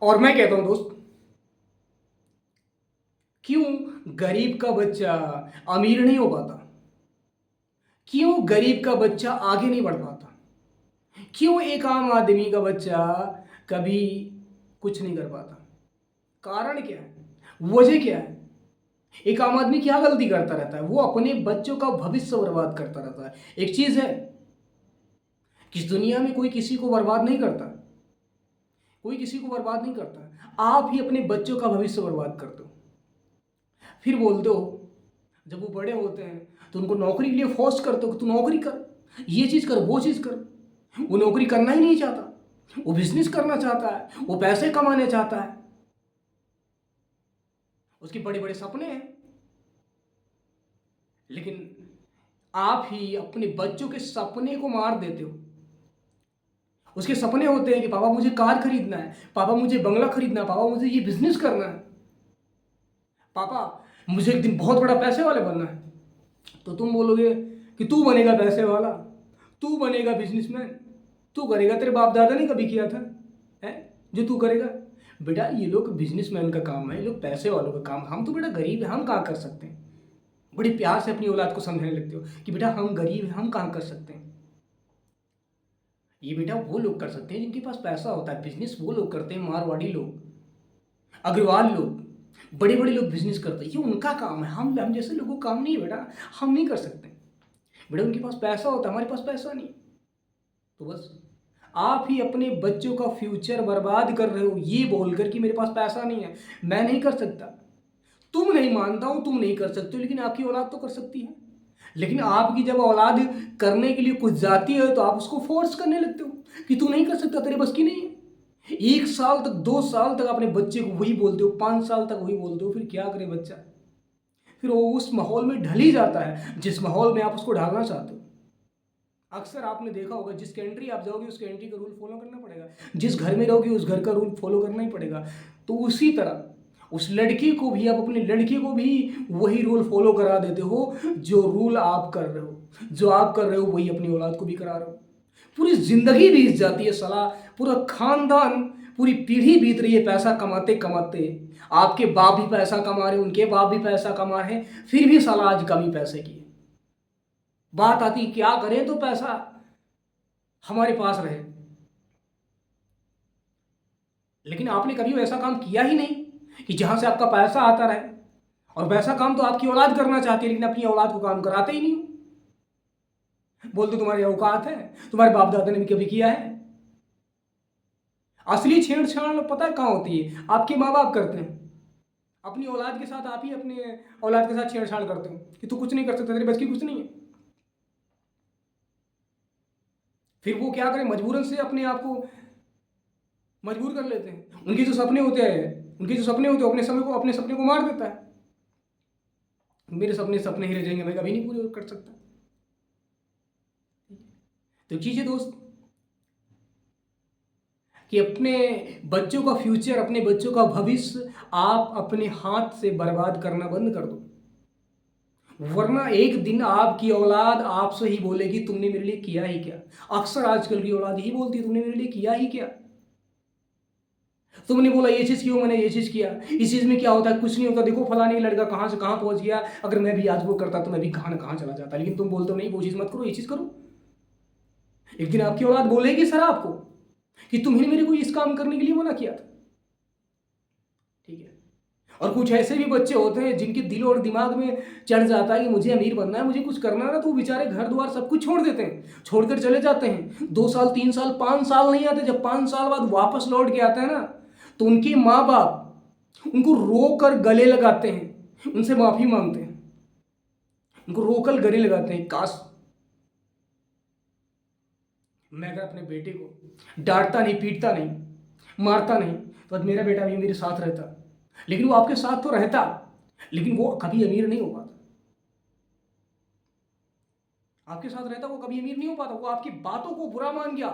और मैं कहता हूं दोस्त, क्यों गरीब का बच्चा अमीर नहीं हो पाता? क्यों गरीब का बच्चा आगे नहीं बढ़ पाता? क्यों एक आम आदमी का बच्चा कभी कुछ नहीं कर पाता? कारण क्या है? वजह क्या है? एक आम आदमी क्या गलती करता रहता है? वो अपने बच्चों का भविष्य बर्बाद करता रहता है। एक चीज है कि इस दुनिया में कोई किसी को बर्बाद नहीं करता, कोई किसी को बर्बाद नहीं करता। आप ही अपने बच्चों का भविष्य बर्बाद करते हो। फिर बोलते हो जब वो बड़े होते हैं तो उनको नौकरी के लिए फोर्स करते हो कि तू नौकरी कर, ये चीज कर, वो चीज कर। वो नौकरी करना ही नहीं चाहता, वो बिजनेस करना चाहता है, वो पैसे कमाने चाहता है, उसके बड़े बड़े सपने हैं। लेकिन आप ही अपने बच्चों के सपने को मार देते हो। उसके सपने होते हैं कि पापा मुझे कार खरीदना है, पापा मुझे बंगला खरीदना है, पापा मुझे ये बिजनेस करना है, पापा मुझे एक दिन बहुत बड़ा पैसे वाले बनना है। तो तुम बोलोगे कि तू बनेगा पैसे वाला, तू बनेगा बिजनेसमैन, तू करेगा, तेरे बाप दादा ने कभी किया था है जो तू करेगा? बेटा ये लोग बिजनेसमैन का काम है, ये लोग पैसे वालों का काम। हम तो बेटा गरीब है, हम कहाँ कर सकते हैं? बड़े प्यार से अपनी औलाद को समझाने लगते हो कि बेटा हम गरीब हैं, हम कहाँ कर सकते हैं। ये बेटा वो लोग कर सकते हैं जिनके पास पैसा होता है। बिजनेस वो लोग करते हैं, मारवाड़ी लोग, अग्रवाल लोग, बड़े बड़े लोग बिजनेस करते हैं, ये उनका काम है। हम जैसे लोगों का काम नहीं है बेटा, हम नहीं कर सकते। बेटा उनके पास पैसा होता है, हमारे पास पैसा नहीं। तो बस आप ही अपने बच्चों का फ्यूचर बर्बाद कर रहे हो ये बोलकर कि मेरे पास पैसा नहीं है, मैं नहीं कर सकता। तुम नहीं, मानता हूं तुम नहीं कर सकते हो, लेकिन आपकी औलाद तो कर सकती है। लेकिन आपकी जब औलाद करने के लिए कुछ जाती है तो आप उसको फोर्स करने लगते हो कि तू नहीं कर सकता, तेरे बस की नहीं है। 1 साल तक, 2 साल तक अपने बच्चे को वही बोलते हो, 5 साल तक वही बोलते हो। फिर क्या करे बच्चा? फिर वो उस माहौल में ढल ही जाता है जिस माहौल में आप उसको ढालना चाहते हो। अक्सर आपने देखा होगा, जिस कंट्री आप जाओगे उस कंट्री का रूल फॉलो करना पड़ेगा, जिस घर में रहोगे उस घर का रूल फॉलो करना ही पड़ेगा। तो उसी तरह उस लड़की को भी, आप अपने लड़के को भी वही रूल फॉलो करा देते हो जो रूल आप कर रहे हो। जो आप कर रहे हो वही अपनी औलाद को भी करा रहे हो। पूरी जिंदगी बीत जाती है साला, पूरा खानदान, पूरी पीढ़ी बीत रही है पैसा कमाते कमाते। आपके बाप भी पैसा कमा रहे, उनके बाप भी पैसा कमा रहे हैं, फिर भी साला आज कमी पैसे की है। बात आती क्या करें तो पैसा हमारे पास रहे। लेकिन आपने कभी ऐसा काम किया ही नहीं कि जहां से आपका पैसा आता रहे। और वैसा काम तो आपकी औलाद करना चाहती है, लेकिन अपनी औलाद को काम कराते ही नहीं। बोलते तुम्हारी औकात है, तुम्हारे बाप दादा ने भी कभी किया है? असली छेड़छाड़ पता है कहां होती है? आपके माँ बाप करते हैं अपनी औलाद के साथ। आप ही अपने औलाद के साथ छेड़छाड़ करते हो कि तू कुछ नहीं कर सकता, तेरे बस की कुछ नहीं है। फिर वो क्या करें, मजबूरन से अपने आप को मजबूर कर लेते हैं। उनके जो सपने होते हैं, उनके जो सपने होते हैं, अपने सपने को मार देता है। मेरे सपने सपने ही रह जाएंगे, मैं कभी नहीं पूरे कर सकता। तो कीजिए दोस्त कि अपने बच्चों का फ्यूचर, अपने बच्चों का भविष्य आप अपने हाथ से बर्बाद करना बंद कर दो। वरना एक दिन आपकी औलाद आपसे ही बोलेगी तुमने मेरे लिए किया ही क्या। अक्सर आजकल की औलाद ही बोलती है तुमने मेरे लिए किया ही क्या। तुमने बोला ये चीज क्यों, मैंने ये चीज किया, इस चीज में क्या होता है? कुछ नहीं होता, देखो फलाने लड़का कहां से कहां पहुंच गया, अगर मैं भी आज वो करता तो मैं भी कहां ना कहां चला जाता। लेकिन तुम बोलते हो नहीं वो चीज मत करो, ये चीज करो। एक दिन आपकी औलाद बोलेगी सर आपको कि तुम्हें मेरे को इस काम करने के लिए मना किया था। ठीक है। और कुछ ऐसे भी बच्चे होते हैं जिनके दिल और दिमाग में चढ़ जाता है कि मुझे अमीर बनना है, मुझे कुछ करना है ना, तो वो बेचारे घर द्वार सब कुछ छोड़ देते हैं, छोड़कर चले जाते हैं। 2 साल, 3 साल, 5 साल नहीं आते। जब 5 साल बाद वापस लौट के आते हैं ना, तो उनके माँ बाप उनको रोकर गले लगाते हैं, उनसे माफी मांगते हैं, उनको रोकर गले लगाते हैं। काश मैं अगर अपने बेटे को डांटता नहीं, पीटता नहीं, मारता नहीं, तो आज मेरा बेटा भी मेरे साथ रहता। लेकिन वो आपके साथ तो रहता, लेकिन वो कभी अमीर नहीं हो पाता। आपके साथ रहता, वो कभी अमीर नहीं हो पाता। वो आपकी बातों को बुरा मान गया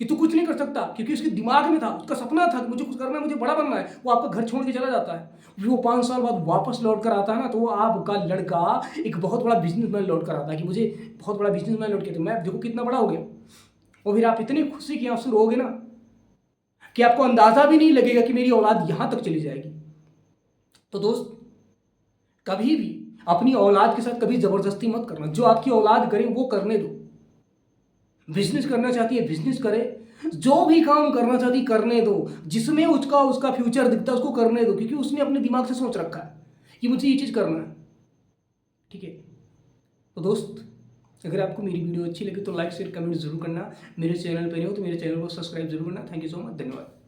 कि तू कुछ नहीं कर सकता, क्योंकि उसके दिमाग में था, उसका सपना था कि मुझे कुछ करना है, मुझे बड़ा बनना है। वो आपका घर छोड़ के चला जाता है। फिर वो 5 साल बाद वापस लौट कर आता है ना, तो वो आपका लड़का एक बहुत बड़ा बिजनेसमैन लौट कर आता है कि मुझे बहुत बड़ा बिजनेसमैन लौट के, तो मैं देखो कितना बड़ा हो गया। और फिर आप इतनी खुशी की आंसू रोगे ना कि आपको अंदाज़ा भी नहीं लगेगा कि मेरी औलाद यहाँ तक चली जाएगी। तो दोस्त, कभी भी अपनी औलाद के साथ कभी ज़बरदस्ती मत करना। जो आपकी औलाद करे वो करने दो। बिजनेस करना चाहती है बिजनेस करे, जो भी काम करना चाहती करने दो, जिसमें उसका उसका फ्यूचर दिखता है उसको करने दो, क्योंकि उसने अपने दिमाग से सोच रखा है कि मुझे ये चीज़ करना है। ठीक है। तो दोस्त, अगर आपको मेरी वीडियो अच्छी लगी तो लाइक शेयर कमेंट जरूर करना। मेरे चैनल पर हो तो मेरे चैनल को सब्सक्राइब जरूर करना। थैंक यू सो मच, धन्यवाद।